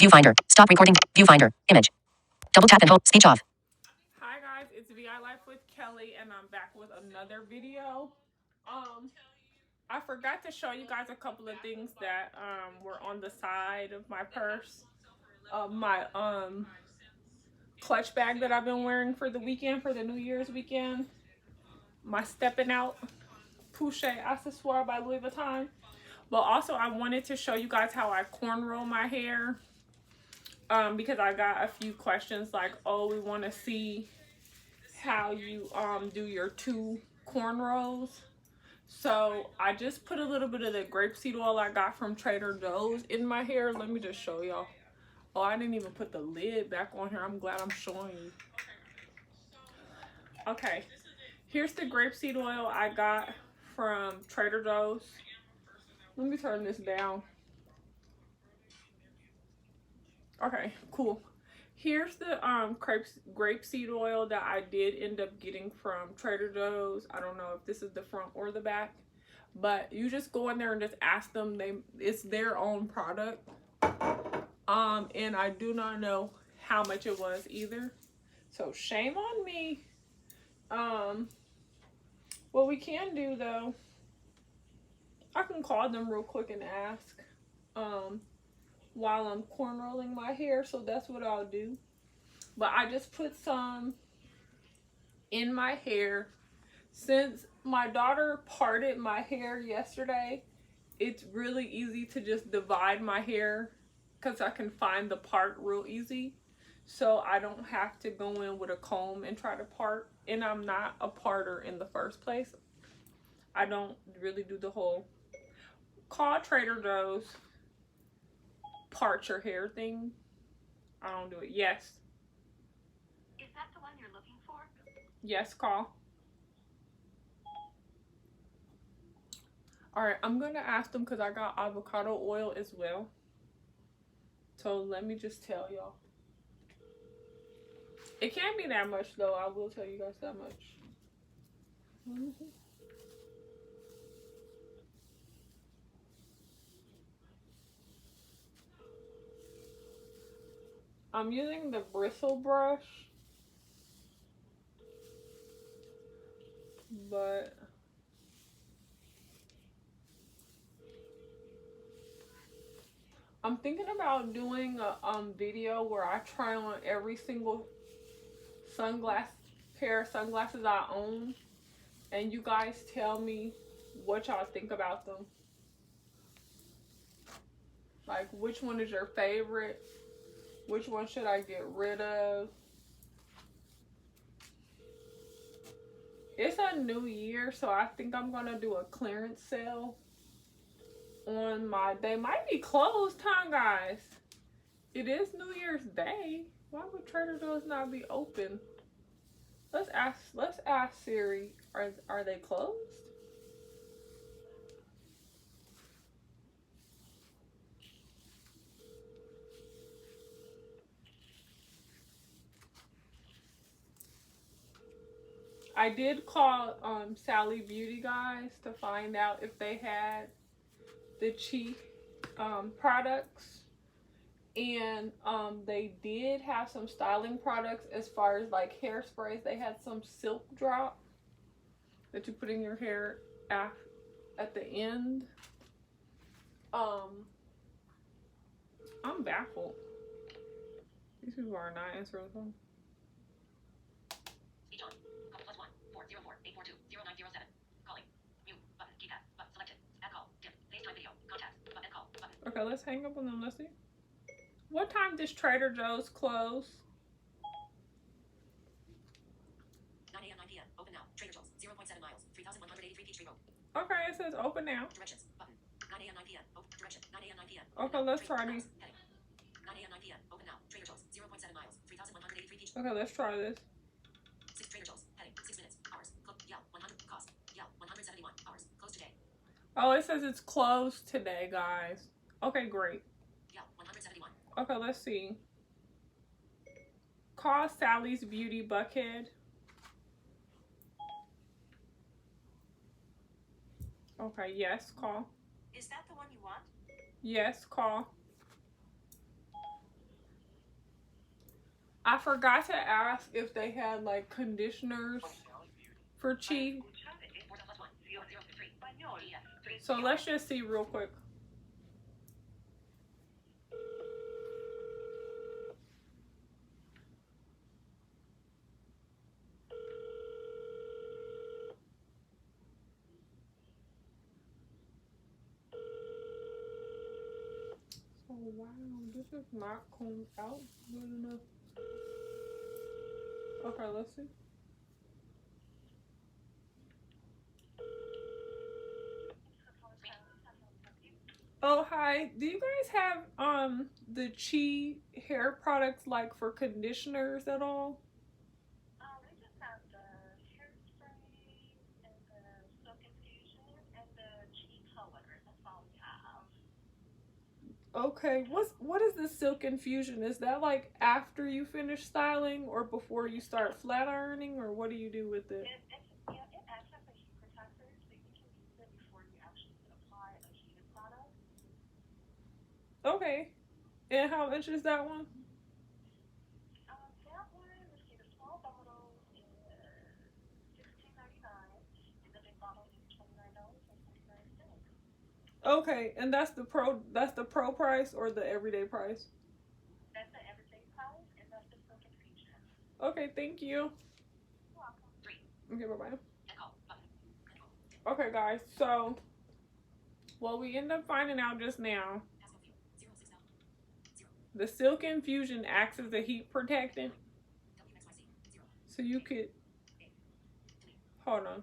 Viewfinder. Stop recording. Viewfinder. Image. Double tap and hold. Speech off. Hi guys, it's VI Life with Kelly, and I'm back with another video. I forgot to show you guys a couple of things that were on the side of my purse. My clutch bag that I've been wearing for the weekend, for the New Year's weekend. My stepping out Pouche accessoire by Louis Vuitton. But also I wanted to show you guys how I cornrow my hair. Because I got a few questions like, oh, we want to see how you do your two cornrows. So I just put a little bit of the grapeseed oil I got from Trader Joe's in my hair. Let me just show y'all. Oh, I didn't even put the lid back on here. I'm glad I'm showing you. Okay, here's the grapeseed oil I got from Trader Joe's. Let me turn this down. Okay, cool. Here's the grapeseed oil that I did end up getting from Trader Joe's. I don't know if this is the front or the back, but you just go in there and just ask them. It's their own product. And I do not know how much it was either. So shame on me. What we can do though, I can call them real quick and ask while I'm cornrolling my hair. So that's what I'll do. But I just put some in my hair. Since my daughter parted my hair yesterday, it's really easy to just divide my hair because I can find the part real easy. So I don't have to go in with a comb and try to part. And I'm not a parter in the first place. I don't really do the whole call Trader Joe's part your hair thing. I don't do it. Yes. Is that the one you're looking for? Yes, call. All right, I'm going to ask them because I got avocado oil as well. So let me just tell y'all. It can't be that much though. I will tell you guys that much. I'm using the bristle brush, but I'm thinking about doing a video where I try on every single pair of sunglasses I own, and you guys tell me what y'all think about them. Like, which one is your favorite? Which one should I get rid of? It's a new year, so I think I'm gonna do a clearance sale on they might be closed, huh, guys? It is New Year's Day. Why would Trader Joe's not be open? Let's ask Siri. Are they closed? I did call Sally Beauty, guys, to find out if they had the cheap products, and they did have some styling products as far as like hairsprays. They had some silk drop that you put in your hair at the end. I'm baffled. These people are not answering the phone. Speech on. Call +1 404 842 0907. Calling. Mute button. Keypad. Button selected. Add call. Dim. FaceTime video. Contacts. Button. Call. Button. Okay, let's hang up on them. Let's see. What time does Trader Joe's close? 9 a.m. 9 p.m. Open now. Trader Joe's. 0.7 miles. 3,183 Peachtree Road. Okay, it says open now. Directions. Button. 9 a.m. 9 p.m. Open. Direction. 9 a.m. 9 p.m. Okay, let's try these. 9 a.m. 9 p.m. Open now. Trader Joe's. 0.7 miles. 3,183 Peachtree. Okay, let's try this. 6 Trader Joe's. Heading. 6 minutes. Hours. Yeah. 100. Cost. Yeah. 171. Hours. Closed today. Oh, it says it's closed today, guys. Okay, great. Yeah. 171. Okay, let's see. Call Sally's Beauty Buckhead. Okay, yes, call. Is that the one you want? Yes, call. I forgot to ask if they had like conditioners for chi. So let's just see real quick. Oh wow, this is not combed out good enough. Okay, let's see. Oh hi, do you guys have the Chi hair products like for conditioners at all? We just have the hairspray and the silk infusion and the cheek color. That's all we have. Okay, what is the silk infusion? Is that like after you finish styling or before you start flat ironing, or what do you do with it? It acts as a heat protector, so you can use it before you actually apply a heated product. Okay, and how much is that one? That one, let's see, the small bottle is $16.99, and the big bottle is $29.79. Okay, and that's the pro price or the everyday price? That's the everyday price, and that's the silk infusion. Okay, thank you. You're welcome. Okay, bye-bye. Okay, guys, so what we end up finding out just now, the silk infusion acts as a heat protectant. So you could, hold on.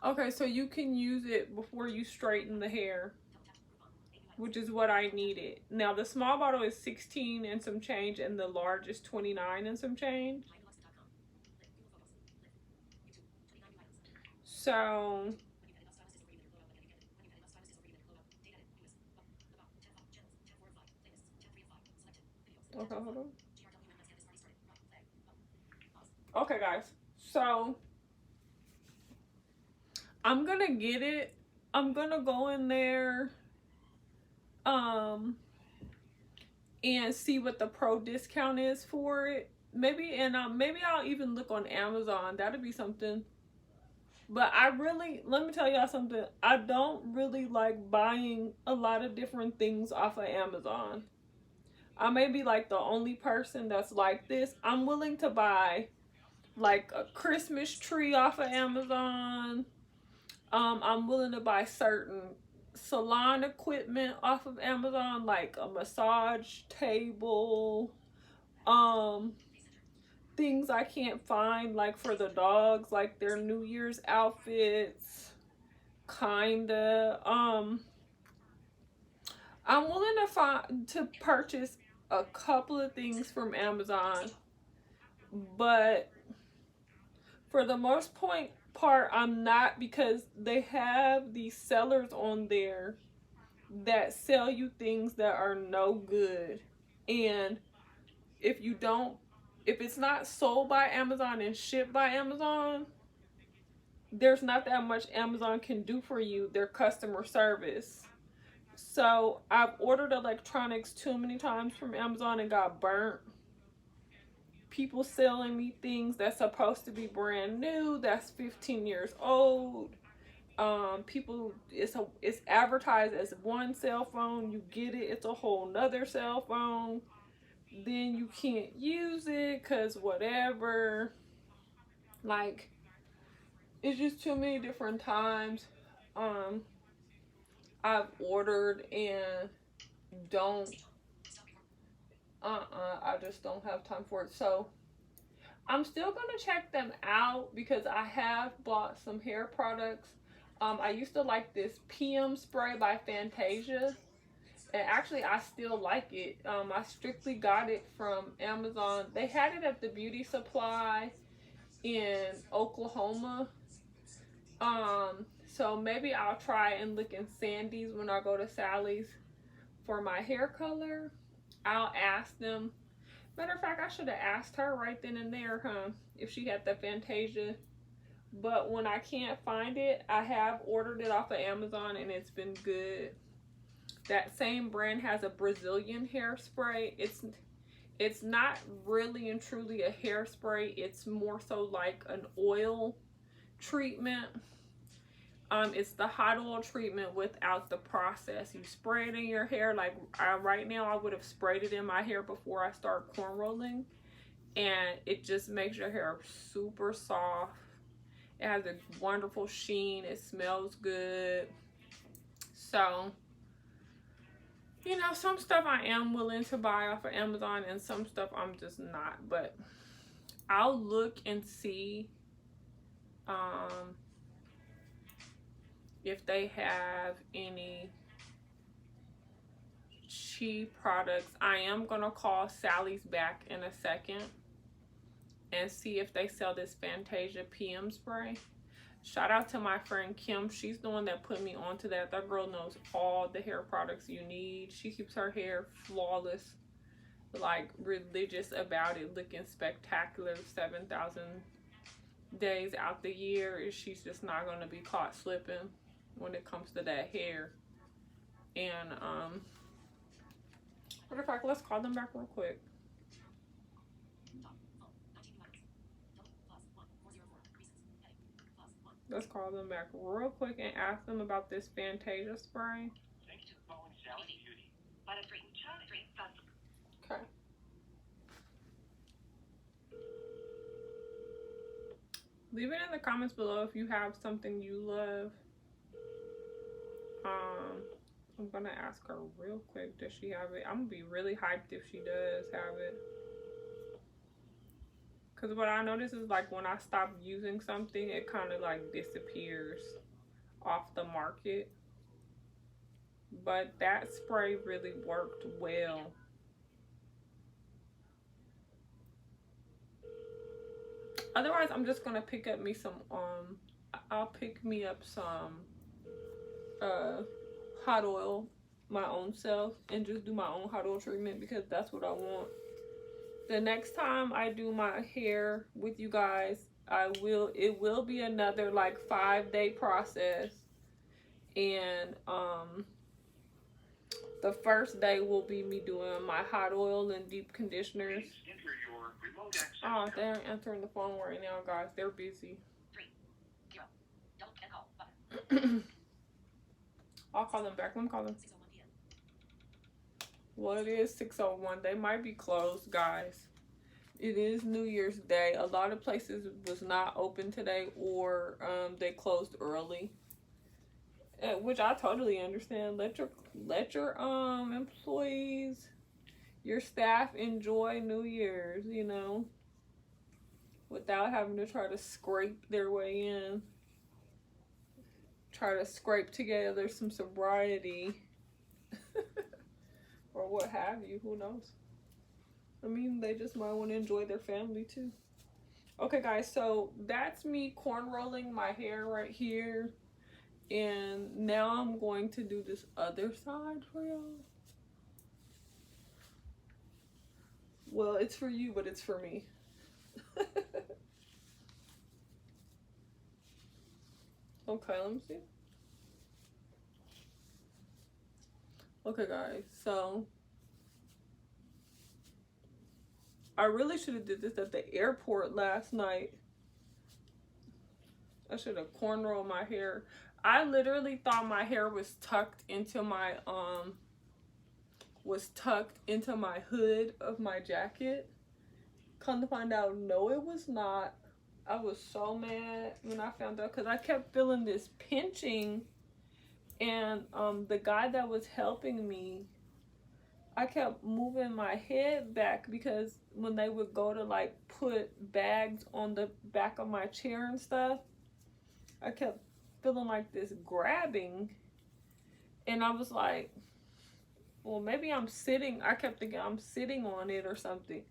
Okay, so you can use it before you straighten the hair, which is what I needed. Now the small bottle is 16 and some change, and the large is 29 and some change. So okay, hold on. Okay, guys, so I'm gonna get it. I'm gonna go in there and see what the pro discount is for it. Maybe I'll even look on Amazon. That'd be something. But let me tell y'all something. I don't really like buying a lot of different things off of Amazon. I may be like the only person that's like this. I'm willing to buy like a Christmas tree off of Amazon. I'm willing to buy certain salon equipment off of Amazon, like a massage table, things I can't find, like for the dogs, like their New Year's outfits, kinda. I'm willing to purchase a couple of things from Amazon, but for the most part, I'm not, because they have these sellers on there that sell you things that are no good. And if it's not sold by Amazon and shipped by Amazon, there's not that much Amazon can do for you, their customer service. So I've ordered electronics too many times from Amazon and got burnt. People selling me things that's supposed to be brand new, that's 15 years old. It's advertised as one cell phone. You get it, it's a whole nother cell phone. Then you can't use it because whatever. Like, it's just too many different times I've ordered and don't I just don't have time for it. So I'm still gonna check them out because I have bought some hair products. I used to like this PM spray by Fantasia, and actually I still like it. I strictly got it from Amazon. They had it at the beauty supply in Oklahoma. So maybe I'll try and look in Sandy's when I go to Sally's for my hair color. I'll ask them. Matter of fact, I should have asked her right then and there, if she had the Fantasia. But when I can't find it, I have ordered it off of Amazon and it's been good. That same brand has a Brazilian hairspray. It's not really and truly a hairspray. It's more so like an oil treatment. It's the hot oil treatment without the process. You spray it in your hair. Like right now, I would have sprayed it in my hair before I start corn rolling, and it just makes your hair super soft. It has a wonderful sheen. It smells good. So, you know, some stuff I am willing to buy off of Amazon, and some stuff I'm just not. But I'll look and see if they have any cheap products. I am gonna call Sally's back in a second and see if they sell this Fantasia PM spray. Shout out to my friend Kim. She's the one that put me onto that. That girl knows all the hair products you need. She keeps her hair flawless, like religious about it, looking spectacular 7,000 days out the year. She's just not gonna be caught slipping when it comes to that hair. And matter of fact, let's call them back real quick. Let's call them back real quick and ask them about this Fantasia spray. Thank you for calling Sally Beauty. Okay. Leave it in the comments below if you have something you love. I'm gonna ask her real quick, does she have it? I'm gonna be really hyped if she does have it. Because what I notice is like when I stop using something, it kind of like disappears off the market. But that spray really worked well. Otherwise, I'm just gonna pick up me some I'll pick me up some hot oil my own self and just do my own hot oil treatment, because that's what I want. The next time I do my hair with you guys, it will be another like 5-day process, and the first day will be me doing my hot oil and deep conditioners. Oh, they're answering the phone right now, guys. They're busy. I'll call them back. Let me call them. Well, it is 6:01. They might be closed, guys. It is New Year's Day. A lot of places was not open today, or they closed early, which I totally understand. Let your employees, your staff enjoy New Year's, you know, without having to try to scrape their way in. Try to scrape together some sobriety or what have you. Who knows? I mean, they just might want to enjoy their family too. Okay, guys, so that's me corn rolling my hair right here, and now I'm going to do this other side for y'all. Well, it's for you, but it's for me. Okay, let me see. Okay, guys, so I really should have did this at the airport last night. I should have corn rolled my hair. I literally thought my hair was tucked into my hood of my jacket. Come to find out, no, it was not. I was so mad when I found out, because I kept feeling this pinching, and the guy that was helping me, I kept moving my head back, because when they would go to like put bags on the back of my chair and stuff, I kept feeling like this grabbing, and I was like, well, maybe I'm sitting. I kept thinking I'm sitting on it or something.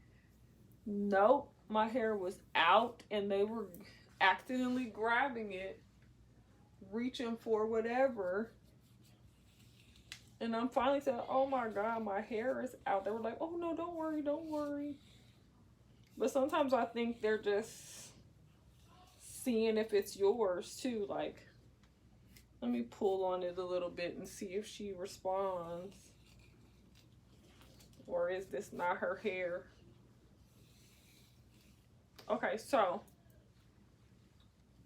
Nope, my hair was out, and they were accidentally grabbing it, reaching for whatever. And I'm finally saying, oh my God, my hair is out. They were like, oh no, don't worry, don't worry. But sometimes I think they're just seeing if it's yours too. Like, Let me pull on it a little bit and see if she responds. Or is this not her hair? Okay, so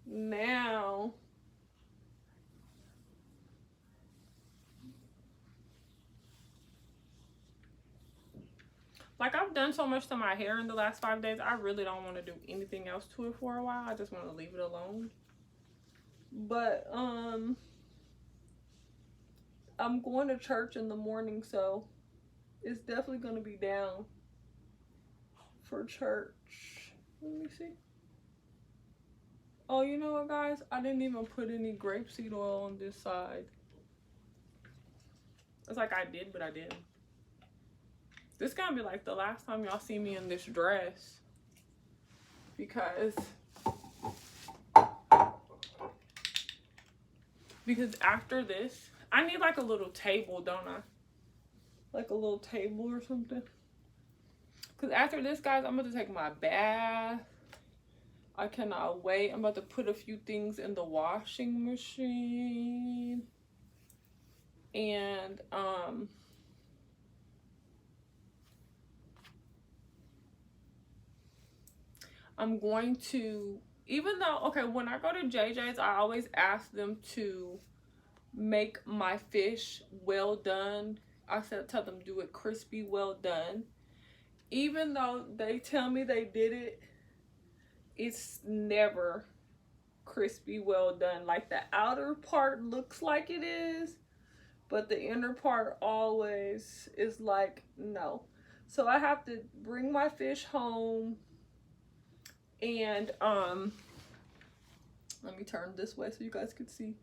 now like I've done so much to my hair in the last 5 days, I really don't want to do anything else to it for a while. I just want to leave it alone. But I'm going to church in the morning, so it's definitely going to be down for church. Let me see. Oh, you know what, guys? I didn't even put any grapeseed oil on this side. It's like I did, but I didn't. This is going to be like the last time y'all see me in this dress. Because after this, I need like a little table, don't I? Like a little table or something. Because after this, guys, I'm about to take my bath. I cannot wait. I'm about to put a few things in the washing machine. And, I'm going to, even though, okay, when I go to JJ's, I always ask them to make my fish well done. I said, tell them do it crispy, well done. Even though they tell me they did it, it's never crispy, well done. Like the outer part looks like it is, but the inner part always is like, no. So I have to bring my fish home and, let me turn this way so you guys can see.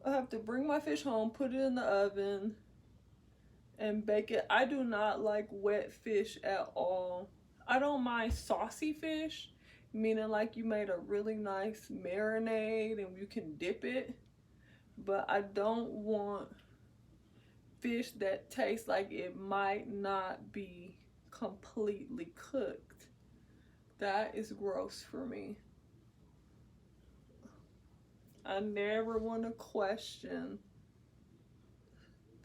I have to bring my fish home, put it in the oven, and bake it. I do not like wet fish at all. I don't mind saucy fish, meaning like you made a really nice marinade and you can dip it. But I don't want fish that tastes like it might not be completely cooked. That is gross for me. I never want to question.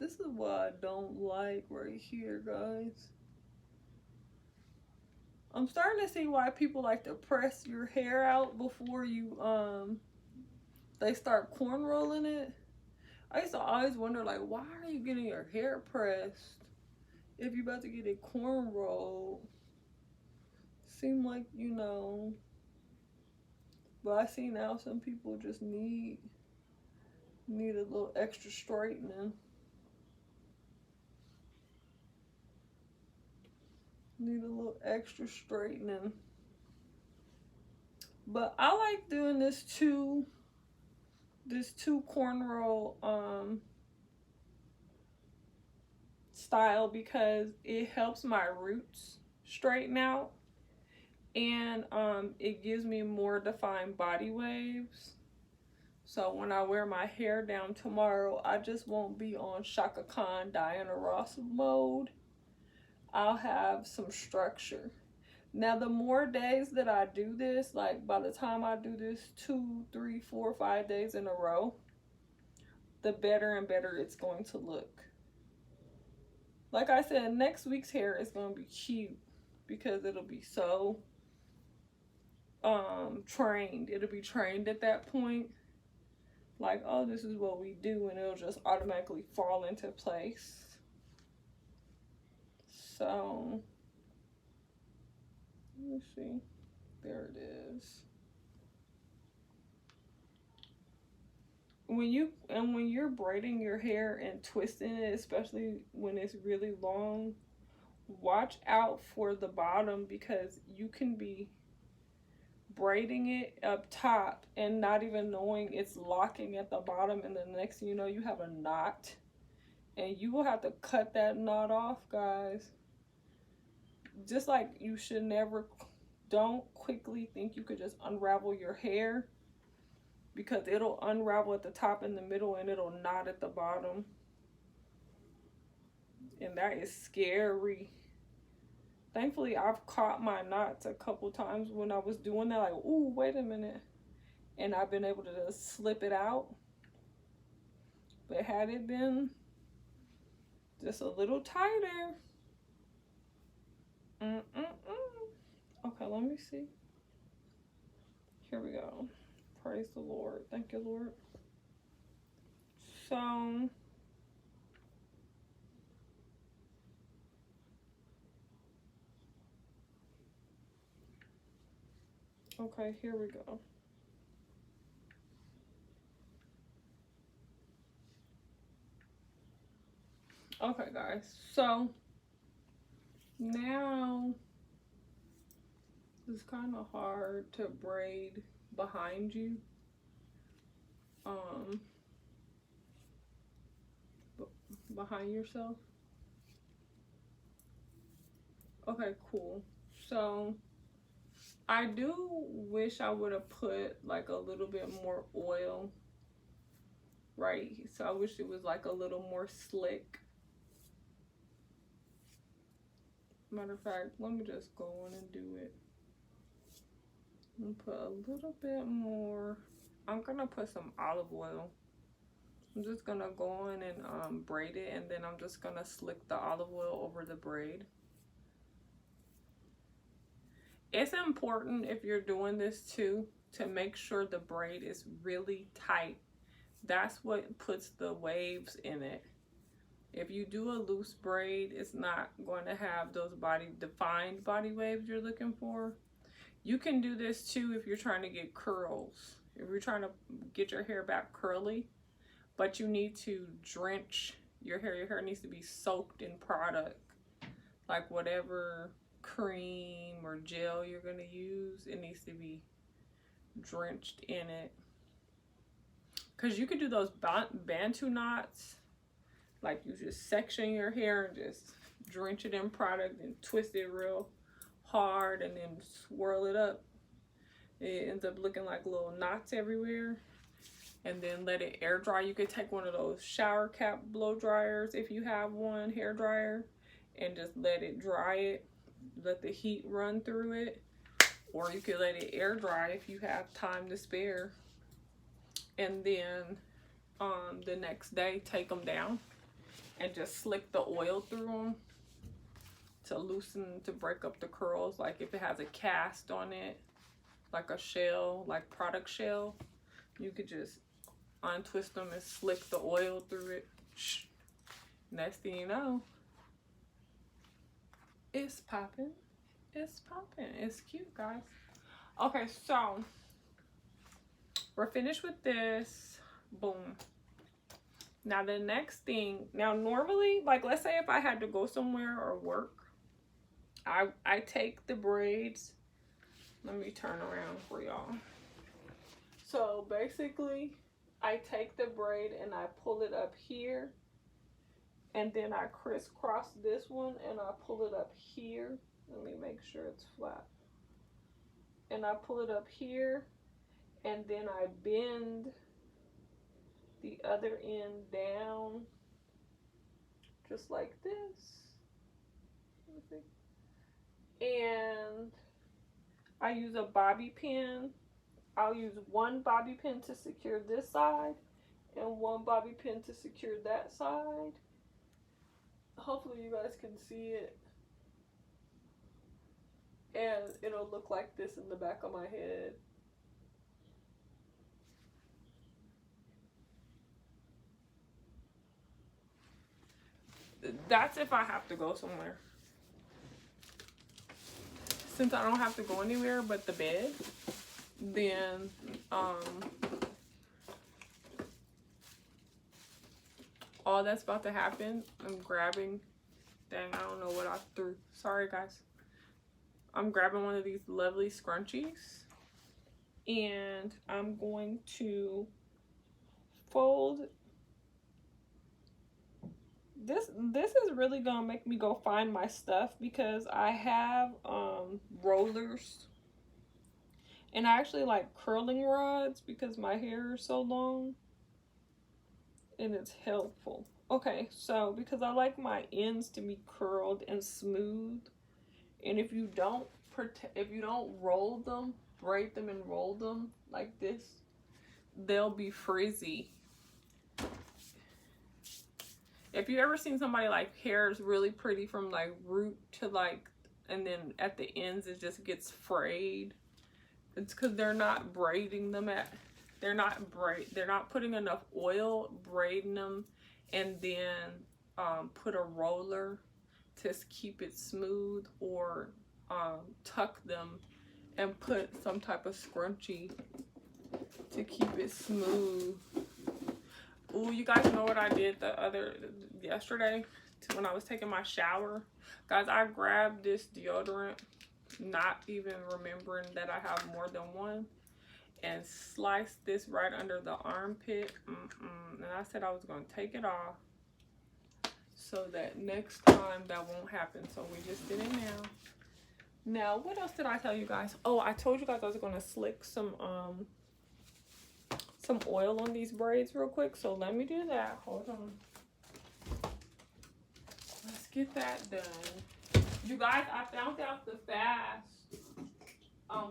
This is what I don't like right here, guys. I'm starting to see why people like to press your hair out before you they start corn rolling it. I used to always wonder, like, why are you getting your hair pressed if you're about to get it corn rolled? Seem like, you know, but I see now some people just need a little extra straightening. Need a little extra straightening. But I like doing this two cornrow style because it helps my roots straighten out, and it gives me more defined body waves. So when I wear my hair down tomorrow, I just won't be on Shaka Khan, Diana Ross mode. I'll have some structure. Now, the more days that I do this, like by the time I do this 2, 3, 4, 5 days in a row, the better and better it's going to look. Like I said, next week's hair is going to be cute because it'll be so trained. It'll be trained at that point. Like, oh, this is what we do, and it'll just automatically fall into place. So, let me see. There it is. When you're braiding your hair and twisting it, especially when it's really long, watch out for the bottom because you can be braiding it up top and not even knowing it's locking at the bottom, and the next thing you know, you have a knot, and you will have to cut that knot off, guys. Just like you should never, don't quickly think you could just unravel your hair, because it'll unravel at the top and the middle and it'll knot at the bottom, and that is scary. Thankfully, I've caught my knots a couple times when I was doing that, like, ooh, wait a minute, and I've been able to just slip it out. But had it been just a little tighter. Okay, let me see. Here we go. Praise the Lord. Thank you, Lord. So, okay, here we go. Okay, guys. So, now it's kind of hard to braid behind you. Behind yourself. Okay, cool. So, I do wish I would have put like a little bit more oil, right? So I wish it was like a little more slick. Matter of fact, let me just go on and do it. And put a little bit more. I'm gonna put some olive oil. I'm just gonna go on and braid it, and then I'm just gonna slick the olive oil over the braid. It's important if you're doing this too to make sure the braid is really tight. That's what puts the waves in it. If you do a loose braid, it's not going to have those defined body waves you're looking for. You can do this too if you're trying to get curls. If you're trying to get your hair back curly, but you need to drench your hair. Your hair needs to be soaked in product, like whatever cream or gel you're going to use, it needs to be drenched in it. Because you could do those bantu knots, like you just section your hair and just drench it in product and twist it real hard and then swirl it up. It ends up looking like little knots everywhere. And then let it air dry. You could take one of those shower cap blow dryers if you have one, hair dryer, and just let it dry it. Let the heat run through it. Or you could let it air dry if you have time to spare. And then the next day, take them down and just slick the oil through them to loosen, to break up the curls. Like if it has a cast on it, like a shell, like product shell, you could just untwist them and slick the oil through it. Next thing you know, it's popping. It's popping. It's cute, guys. Okay, so we're finished with this. Boom. Now the next thing, now normally, like let's say if I had to go somewhere or work, I take the braids. Let me turn around for y'all. So basically, I take the braid and I pull it up here. And then I crisscross this one and I pull it up here. Let me make sure it's flat. And I pull it up here. And then I bend the other end down. Just like this. Let me see. And I use a bobby pin. I'll use one bobby pin to secure this side. And one bobby pin to secure that side. Hopefully you guys can see it. And it'll look like this in the back of my head. That's if I have to go somewhere. Since I don't have to go anywhere but the bed, then all that's about to happen, I'm grabbing, dang, I don't know what I threw. Sorry, guys. I'm grabbing one of these lovely scrunchies. And I'm going to fold. This is really gonna make me go find my stuff because I have rollers. And I actually like curling rods because my hair is so long. And it's helpful. Okay, so because I like my ends to be curled and smooth, and if you don't roll them, braid them and roll them like this, they'll be frizzy. If you ever seen somebody like hair is really pretty from like root to like, and then at the ends it just gets frayed, it's because they're not braiding them they're not putting enough oil braiding them, and then put a roller to keep it smooth, or tuck them and put some type of scrunchie to keep it smooth. Ooh, you guys know what I did yesterday when I was taking my shower? Guys, I grabbed this deodorant, not even remembering that I have more than one, and sliced this right under the armpit. And I said I was going to take it off so that next time that won't happen. So we just did it now. Now, what else did I tell you guys? Oh, I told you guys I was going to slick some oil on these braids real quick. So let me do that. Hold on. Let's get that done. You guys, I found out the fast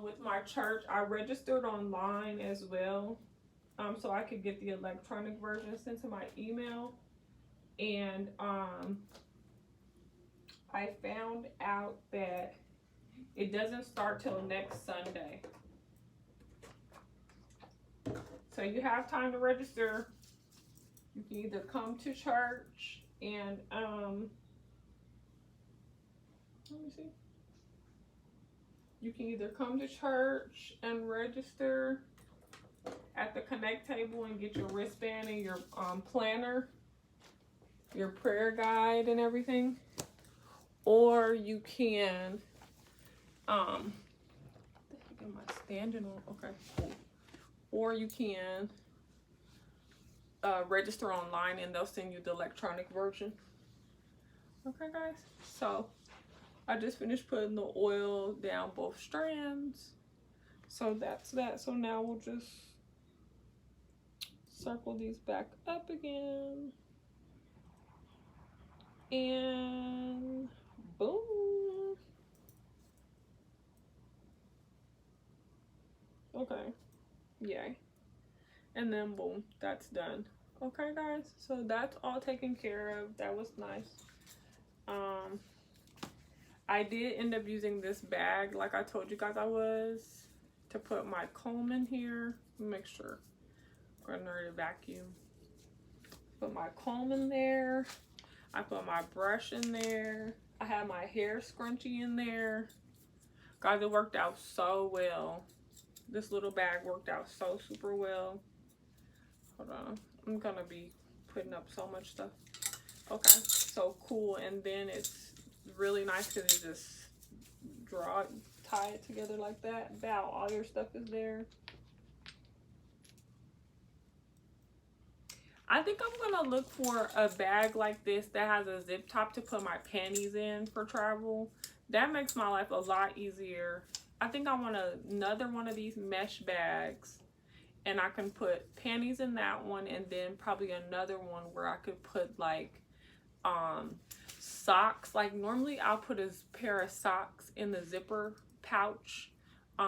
with my church. I registered online as well, so I could get the electronic version sent to my email. And I found out that it doesn't start till next Sunday. So you have time to register. You can either come to church and let me see. You can either come to church and register at the Connect table and get your wristband and your planner, your prayer guide and everything. Or you can, what the heck am I standing on? Okay, cool. Or you can register online and they'll send you the electronic version. Okay, guys, so I just finished putting the oil down both strands. So that's that. So now we'll just circle these back up again. And boom. Okay. Yay. And then boom, that's done. Okay, guys, so that's all taken care of. That was nice. I did end up using this bag like I told you guys I was, to put my comb in here. Make sure I'm ready to vacuum. Put my comb in there. I put my brush in there. I have my hair scrunchie in there. Guys, it worked out so well. This little bag worked out so super well. Hold on, I'm gonna be putting up so much stuff. Okay, so cool. And then it's really nice because you just tie it together like that. Bow, all your stuff is there. I think I'm gonna look for a bag like this that has a zip top to put my panties in for travel. That makes my life a lot easier. I think I want another one of these mesh bags, and I can put panties in that one, and then probably another one where I could put like socks. Like normally I'll put a pair of socks in the zipper pouch,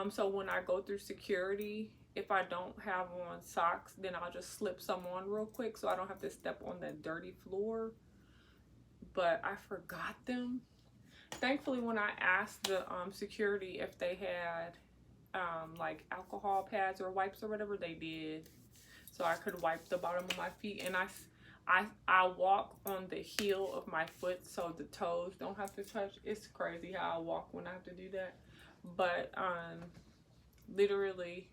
so when I go through security, if I don't have on socks, then I'll just slip some on real quick so I don't have to step on that dirty floor. But I forgot them. Thankfully, when I asked the security if they had like alcohol pads or wipes or whatever, they did, so I could wipe the bottom of my feet. And I walk on the heel of my foot so the toes don't have to touch. It's crazy how I walk when I have to do that, but literally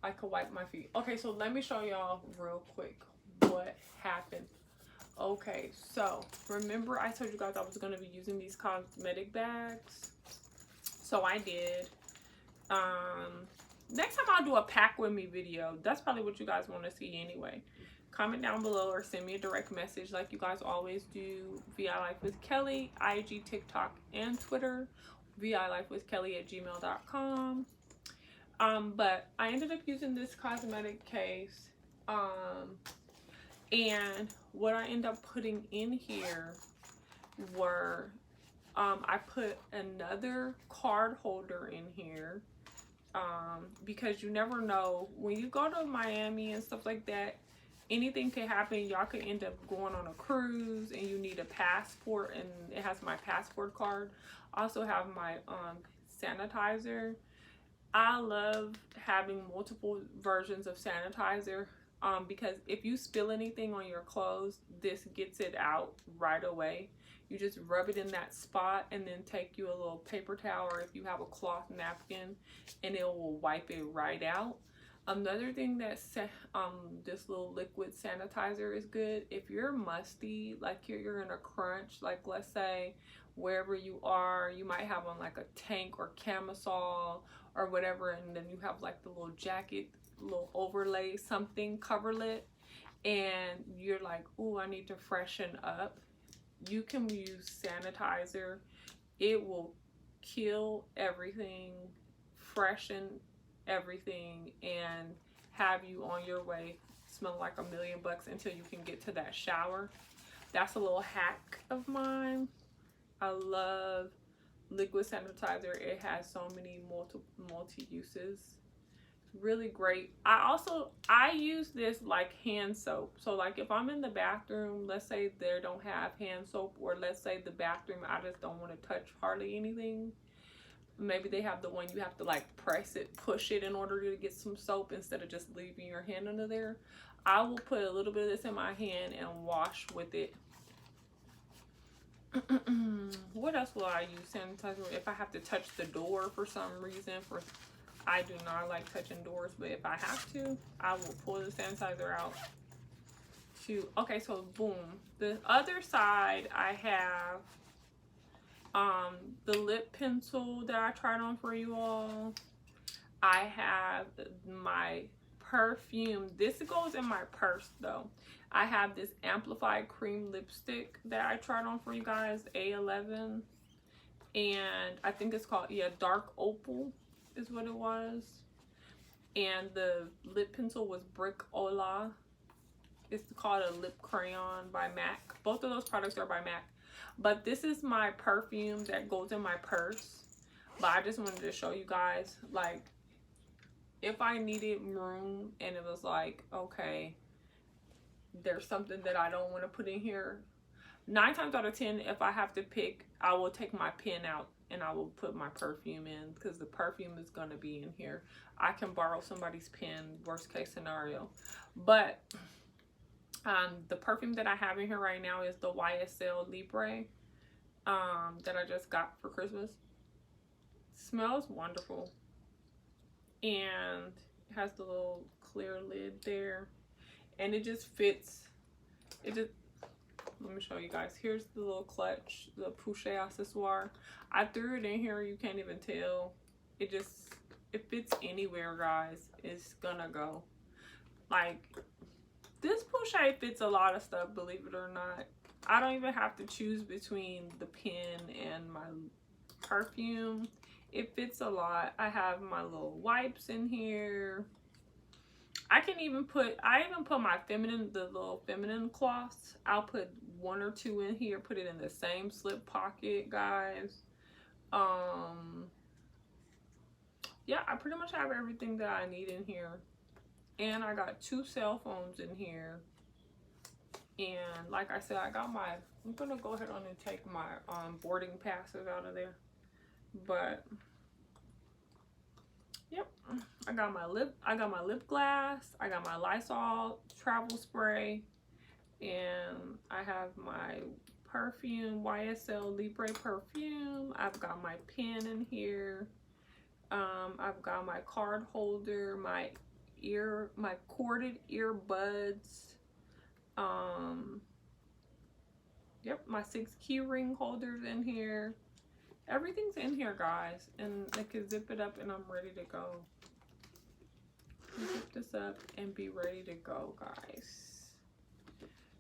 I could wipe my feet. Okay, so let me show y'all real quick what happened. Okay, so remember I told you guys I was going to be using these cosmetic bags? So I did. Next time I'll do a pack with me video. That's probably what you guys want to see anyway. Comment down below or send me a direct message like you guys always do. VI Life with Kelly, IG, TikTok, and Twitter. VILifewithKelly@gmail.com. But I ended up using this cosmetic case. And what I ended up putting in here were, I put another card holder in here, because you never know when you go to Miami and stuff like that, anything could happen. Y'all could end up going on a cruise and you need a passport, and it has my passport card. I also have my sanitizer. I love having multiple versions of sanitizer because if you spill anything on your clothes, this gets it out right away. You just rub it in that spot and then take you a little paper towel, or if you have a cloth napkin, and it will wipe it right out. Another thing that this little liquid sanitizer is good, if you're musty, like you're in a crunch, like let's say wherever you are, you might have on like a tank or camisole or whatever, and then you have like the little jacket, little overlay, something coverlet, and you're like, oh, I need to freshen up. You can use sanitizer. It will kill everything, freshen everything, and have you on your way smelling like $1,000,000 until you can get to that shower. That's a little hack of mine. I love liquid sanitizer. It has so many multi uses. Really great. I use this like hand soap. So like if I'm in the bathroom, let's say they don't have hand soap, or let's say the bathroom I just don't want to touch hardly anything. Maybe they have the one you have to like press it, push it in order to get some soap instead of just leaving your hand under there. I will put a little bit of this in my hand and wash with it. What else will I use sanitizer? If I have to touch the door for some reason, I do not like touching doors, but if I have to, I will pull the sanitizer out. Okay, so boom. The other side, I have the lip pencil that I tried on for you all. I have my perfume. This goes in my purse though. I have this amplified cream lipstick that I tried on for you guys, A11, and I think it's called, yeah, Dark Opal is what it was. And the lip pencil was Brick Ola. It's called a lip crayon by MAC. Both of those products are by MAC. But this is my perfume that goes in my purse. But I just wanted to show you guys, like, if I needed room and it was like, okay, there's something that I don't want to put in here, 9 times out of 10, if I have to pick, I will take my pen out and I will put my perfume in, because the perfume is going to be in here. I can borrow somebody's pen, worst case scenario. But the perfume that I have in here right now is the YSL Libre that I just got for Christmas. Smells wonderful. And it has the little clear lid there. And it just fits. Let me show you guys. Here's the little clutch, the pouche accessoire. I threw it in here. You can't even tell. It fits anywhere, guys. It's gonna go. Like, this pouche fits a lot of stuff, believe it or not. I don't even have to choose between the pen and my perfume. It fits a lot. I have my little wipes in here. I even put my the little feminine cloths. I'll put 1 or 2 in here, put it in the same slip pocket, guys. Yeah, I pretty much have everything that I need in here. And I got 2 cell phones in here. And like I said, I'm gonna go ahead on and take my boarding passes out of there. But yep, I got my lip gloss, I got my Lysol travel spray, and I have my perfume, YSL Libre perfume. I've got my pen in here. I've got my card holder, my corded earbuds. Yep, my 6 key ring holders in here. Everything's in here, guys, and I can zip it up and I'm ready to go. Zip this up and be ready to go, guys.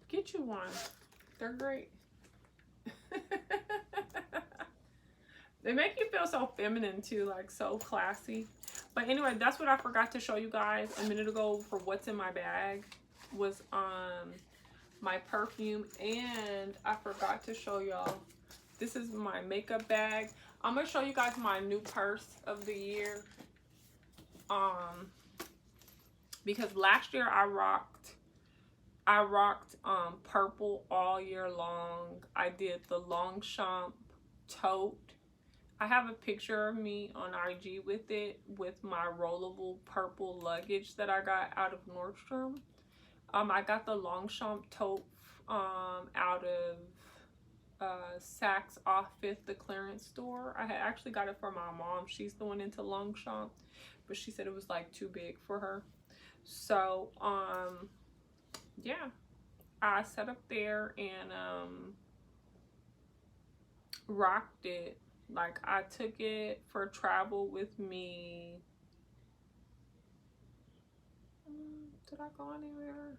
Get you one. They're great. They make you feel so feminine too, like so classy. But anyway, that's what I forgot to show you guys a minute ago for what's in my bag, was my perfume. And I forgot to show y'all, this is my makeup bag. I'm gonna show you guys my new purse of the year. Because last year I rocked I rocked purple all year long. I did the Longchamp tote. I have a picture of me on IG with it, with my rollable purple luggage that I got out of Nordstrom. I got the Longchamp tote out of Saks off 5th, the clearance store. I had actually got it for my mom. She's the one into Longchamp, but she said it was like too big for her. So yeah, I set up there and rocked it. Like, I took it for travel with me. Did I go anywhere?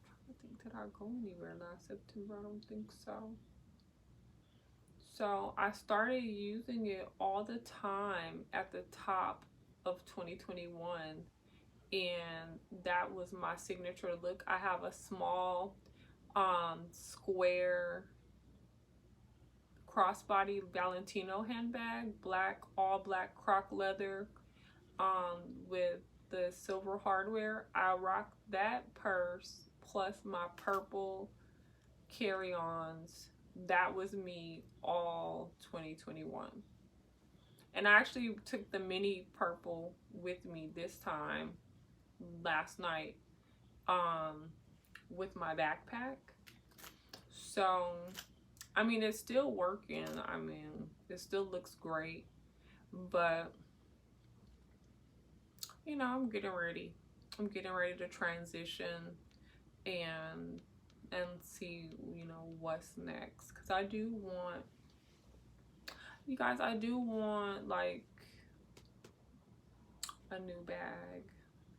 I think, did I go anywhere last September? I don't think so. So I started using it all the time at the top of 2021, and that was my signature look. I have a small square crossbody Valentino handbag, all black croc leather with the silver hardware. I rocked that purse plus my purple carry-ons. That was me all 2021. And I actually took the mini purple with me this time last night with my backpack. So I mean, it's still working. I mean, it still looks great, but you know, I'm getting ready to transition and see, you know, what's next, because I do want, you guys, I do want like a new bag.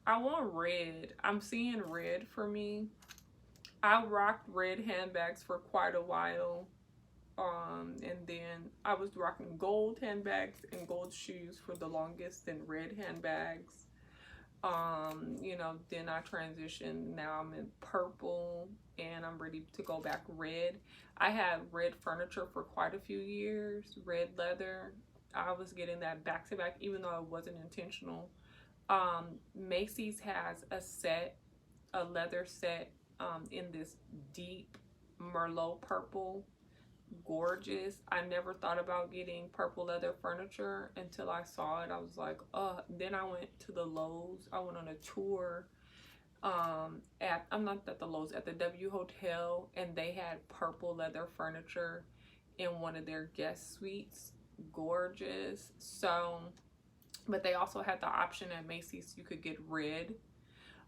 I want red. I'm seeing red for me. I rocked red handbags for quite a while, and then I was rocking gold handbags and gold shoes for the longest, and red handbags. You know, then I transitioned. Now I'm in purple and I'm ready to go back red. I had red furniture for quite a few years, red leather. I was getting that back to back, even though it wasn't intentional. Macy's has a leather set in this deep Merlot purple. Gorgeous. I never thought about getting purple leather furniture until I saw it. I was like, oh. Then I went to the Lowe's. I went on a tour I'm not at the Lowe's, at the W Hotel, and they had purple leather furniture in one of their guest suites. Gorgeous. So, but they also had the option at Macy's, you could get red.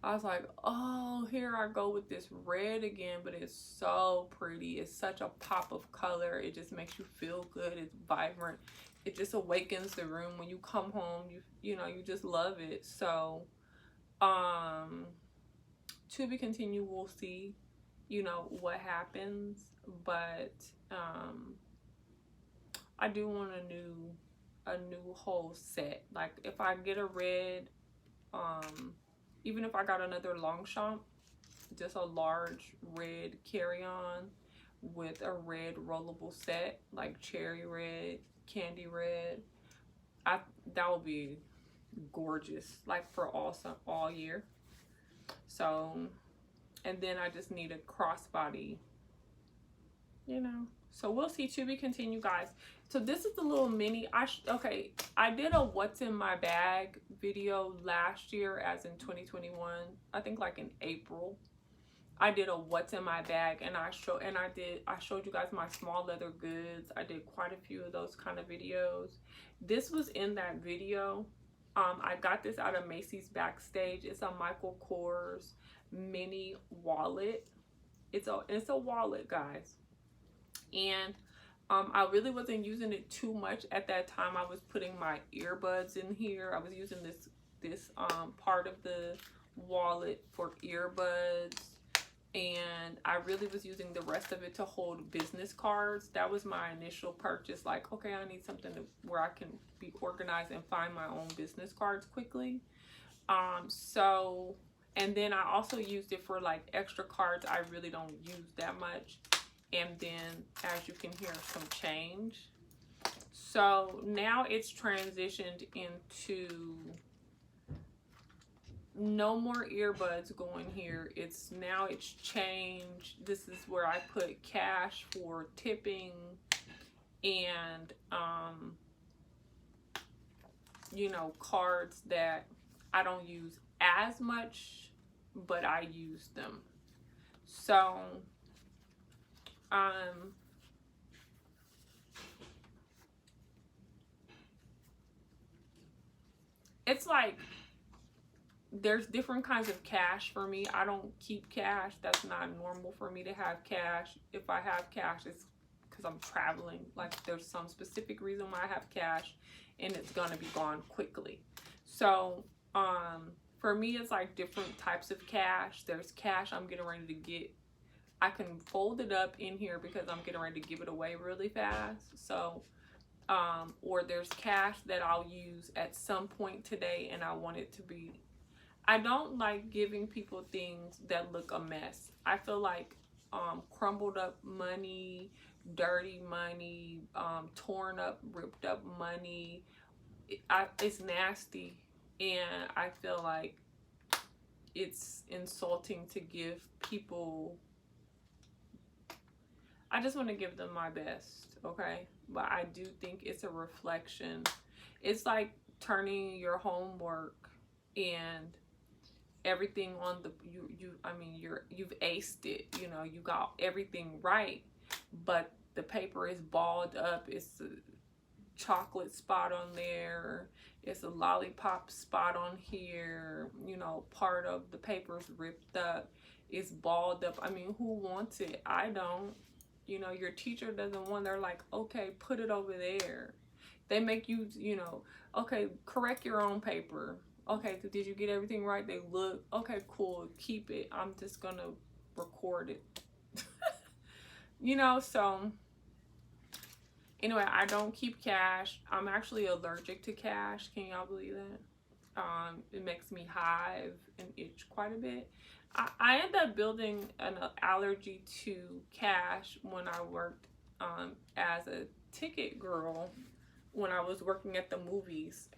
I was like, oh, here I go with this red again, but it's so pretty. It's such a pop of color. It just makes you feel good. It's vibrant. It just awakens the room. When you come home, you know, you just love it. So, to be continued, we'll see, you know, what happens. But I do want a new whole set. Like, if I get a red, even if I got another Longchamp, just a large red carry-on with a red rollable set, like cherry red, candy red, that would be gorgeous, like for all year. So, and then I just need a crossbody, you know. So we'll see, to be continued, guys. So this is the little mini, okay, I did a what's in my bag video last year, as in 2021, I think like in April. I did a what's in my bag, and I showed you guys my small leather goods. I did quite a few of those kind of videos. This was in that video. I got this out of Macy's Backstage. It's a Michael Kors mini wallet. It's a wallet, guys. And I really wasn't using it too much at that time. I was putting my earbuds in here. I was using this part of the wallet for earbuds, and I really was using the rest of it to hold business cards. That was my initial purchase. Like, okay, I need something where I can be organized and find my own business cards quickly. So, and then I also used it for like extra cards I really don't use that much. And then, as you can hear, some change. So now it's transitioned into no more earbuds going here. It's changed. This is where I put cash for tipping and you know, cards that I don't use as much, but I use them. So it's like there's different kinds of cash for me. I don't keep cash. That's not normal for me to have cash. If I have cash, it's because I'm traveling. Like there's some specific reason why I have cash, and it's gonna be gone quickly. So for me, it's like different types of cash. There's cash I'm getting ready to get. I can fold it up in here because I'm getting ready to give it away really fast. So or there's cash that I'll use at some point today, and I want it to be, I don't like giving people things that look a mess. I feel like crumbled up money, dirty money, torn up, ripped up money, it's nasty, and I feel like it's insulting to give people. I just want to give them my best, okay? But I do think it's a reflection. It's like turning your homework and everything on the you've aced it, you know, you got everything right, but the paper is balled up. It's a chocolate spot on there, it's a lollipop spot on here, you know, part of the paper's ripped up, it's balled up. I mean, who wants it? I don't. You know, your teacher doesn't want, they're like, okay, put it over there. They make you, you know, okay, correct your own paper. Okay, did you get everything right? They look, okay, cool, keep it. I'm just gonna record it. You know, so anyway, I don't keep cash. I'm actually allergic to cash. Can y'all believe that? It makes me hive and itch quite a bit. I ended up building an allergy to cash when I worked as a ticket girl. When I was working at the movies,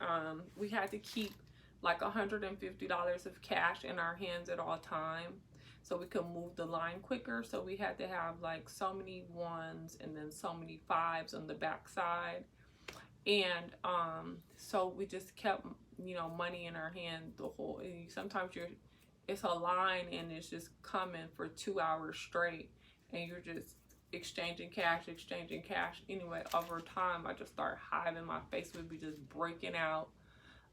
we had to keep like $150 of cash in our hands at all time so we could move the line quicker. So we had to have like so many ones and then so many fives on the back side. And so we just kept, you know, money in our hand the whole, sometimes it's a line and it's just coming for 2 hours straight and you're just exchanging cash. Anyway, over time I just started hiving, my face would be just breaking out.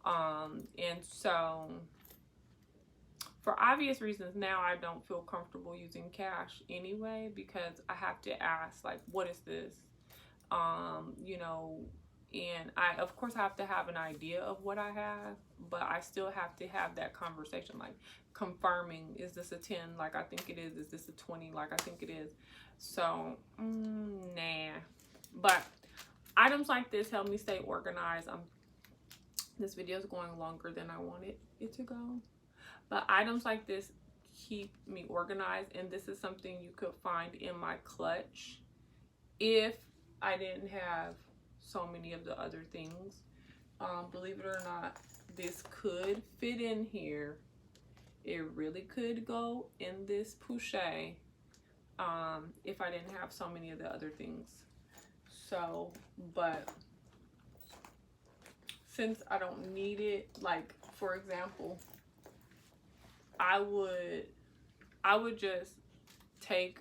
And so for obvious reasons now I don't feel comfortable using cash anyway, because I have to ask, like, what is this? You know, and I, of course, have to have an idea of what I have, but I still have to have that conversation, like confirming, is this a 10 like I think it is this a 20 like I think it is? So nah. But items like this help me stay organized. This video is going longer than I wanted it to go, but items like this keep me organized, and this is something you could find in my clutch if I didn't have so many of the other things. Believe it or not, this could fit in here. It really could go in this poche if I didn't have so many of the other things. So, but since I don't need it, like for example, I would just take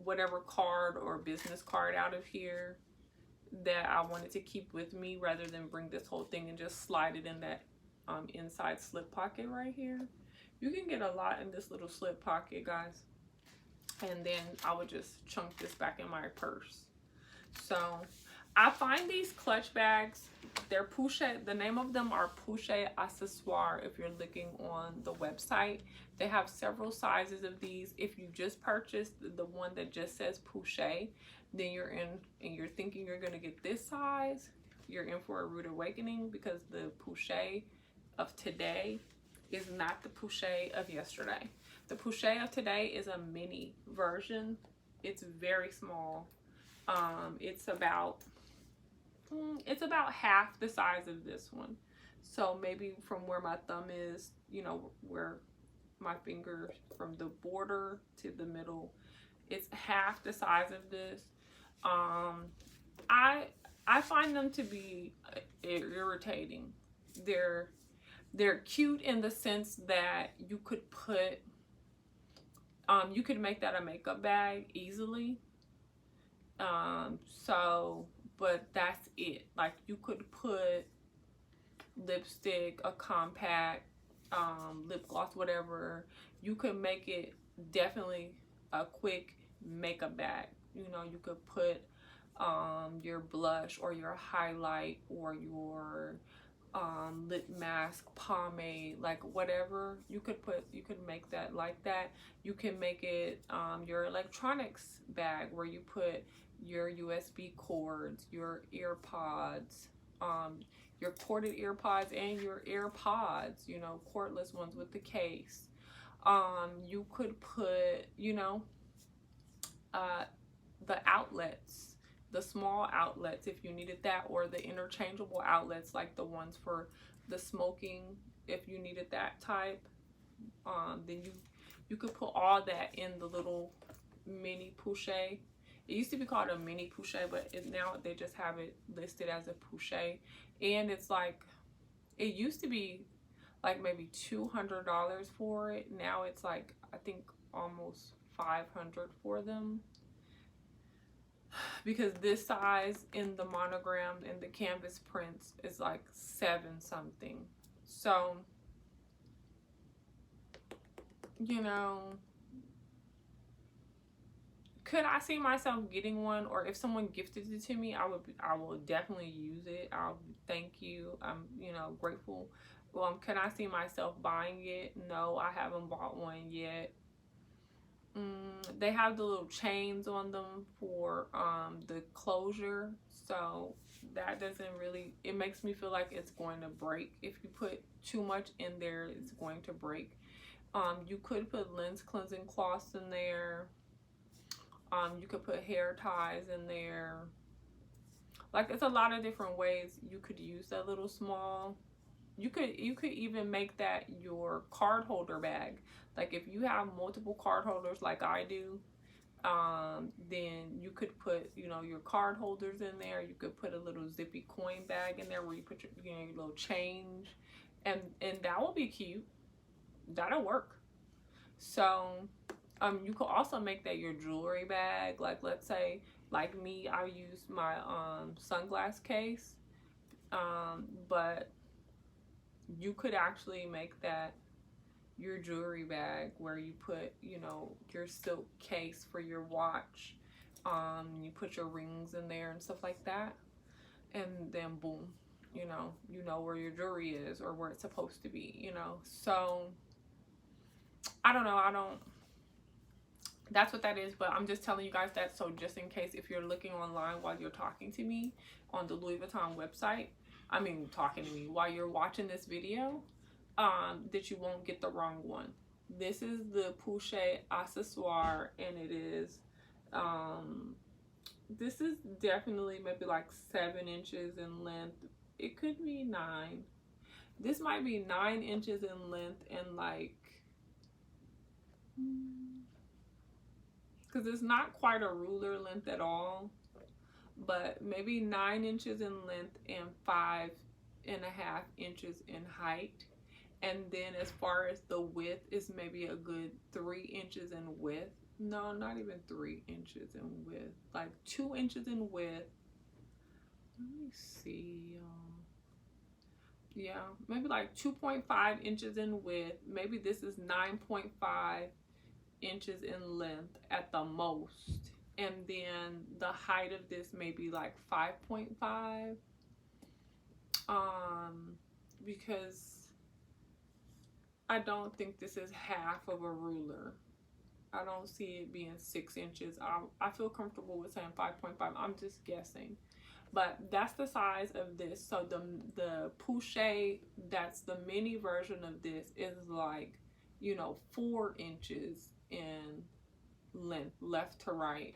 whatever card or business card out of here that I wanted to keep with me, rather than bring this whole thing and just slide it in that inside slip pocket right here. You can get a lot in this little slip pocket, guys. And then I would just chunk this back in my purse. So I find these clutch bags, they're poche, the name of them are poche accessoire if you're looking on the website. They have several sizes of these. If you just purchased the one that just says poche, then you're in and you're thinking you're gonna get this size, you're in for a rude awakening, because the poche of today is not the poche of yesterday. The poche of today is a mini version. It's very small. It's about half the size of this one. So maybe from where my thumb is, you know, where my finger from the border to the middle, it's half the size of this. Um, I I find them to be irritating. They're they're cute in the sense that you could make that a makeup bag easily. So but that's it. Like you could put lipstick, a compact, lip gloss, whatever. You could make it definitely a quick makeup bag. You know, you could put your blush or your highlight or your lip mask, pomade, like whatever you could make that like that. You can make it your electronics bag where you put your USB cords, your earpods, um, your corded earpods and your AirPods, you know, cordless ones with the case. You could put, you know, uh, the outlets, the small outlets if you needed that, or the interchangeable outlets like the ones for the smoking if you needed that type. Then you could put all that in the little mini pouche. It used to be called a mini pouche, but now they just have it listed as a pouche. And it's like, it used to be like maybe $200 for it. Now it's like, I think almost 500 for them, because this size in the monogram and the canvas prints is like 7 something. So, you know, could I see myself getting one, or if someone gifted it to me, I will definitely use it. I'll thank you. I'm, you know, grateful. Can I see myself buying it? No, I haven't bought one yet. They have the little chains on them for the closure, so that doesn't really, it makes me feel like it's going to break. If you put too much in there, it's going to break. You could put lens cleansing cloths in there. You could put hair ties in there. Like, it's a lot of different ways you could use that little small. You could even make that your card holder bag. Like if you have multiple card holders like I do, then you could put, you know, your card holders in there. You could put a little zippy coin bag in there where you put your, you know, your little change, and that will be cute. That'll work. So you could also make that your jewelry bag. Like, let's say, like me, I use my sunglass case, but you could actually make that your jewelry bag where you put, you know, your silk case for your watch. You put your rings in there and stuff like that, and then boom, you know where your jewelry is or where it's supposed to be, you know. So I don't know, that's what that is. But I'm just telling you guys that, so just in case, if you're looking online while you're talking to me on the Louis Vuitton website, I mean talking to me while you're watching this video, that you won't get the wrong one. This is the Pouche accessoire, and it is this is definitely maybe like 7 inches in length. It could be 9. This might be 9 inches in length, and like, because it's not quite a ruler length at all, but maybe 9 inches in length and 5.5 inches in height. And then as far as the width, is maybe a good 3 inches in width. No, not even 3 inches in width, like 2 inches in width. Let me see, yeah, maybe like 2.5 inches in width. Maybe this is 9.5 inches in length at the most, and then the height of this may be like 5.5, because I don't think this is half of a ruler. I don't see it being 6 inches. I feel comfortable with saying 5.5. I'm just guessing, but that's the size of this. So the Pouche, that's the mini version of this, is like, you know, 4 inches in length left to right,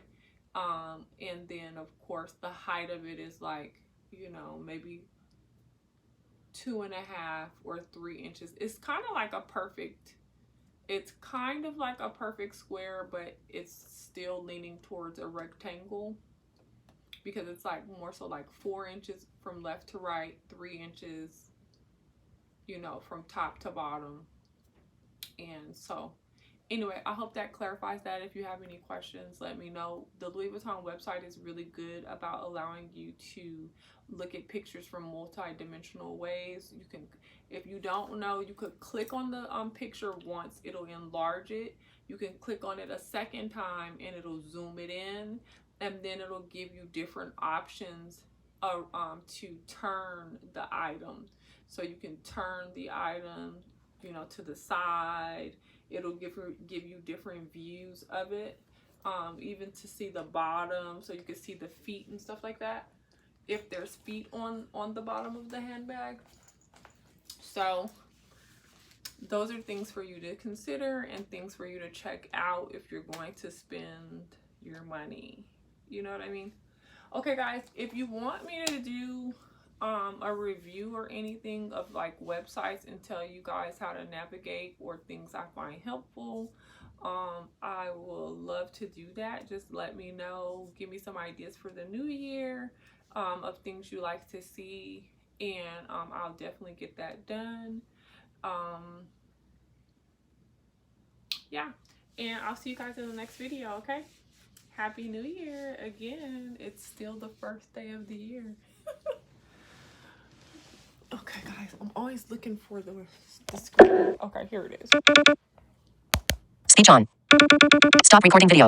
and then of course the height of it is like, you know, maybe 2.5 or 3 inches. It's kind of like a perfect, it's kind of like a perfect square, but it's still leaning towards a rectangle, because it's like more so like 4 inches from left to right, 3 inches, you know, from top to bottom. And so anyway, I hope that clarifies that. If you have any questions, let me know. The Louis Vuitton website is really good about allowing you to look at pictures from multi-dimensional ways. You can, if you don't know, you could click on the picture once, it'll enlarge it. You can click on it a second time and it'll zoom it in, and then it'll give you different options to turn the item. So you can turn the item, you know, to the side. It'll give you different views of it, even to see the bottom, so you can see the feet and stuff like that, if there's feet on the bottom of the handbag. So those are things for you to consider and things for you to check out if you're going to spend your money. You know what I mean? Okay, guys, if you want me to do a review or anything of like websites and tell you guys how to navigate or things I find helpful, I will love to do that. Just let me know, give me some ideas for the new year, of things you like to see, and I'll definitely get that done. Yeah, and I'll see you guys in the next video. Okay, Happy New Year again. It's still the first day of the year. Okay, guys, I'm always looking for the screen. Okay, here it is. Speech on. Stop recording video.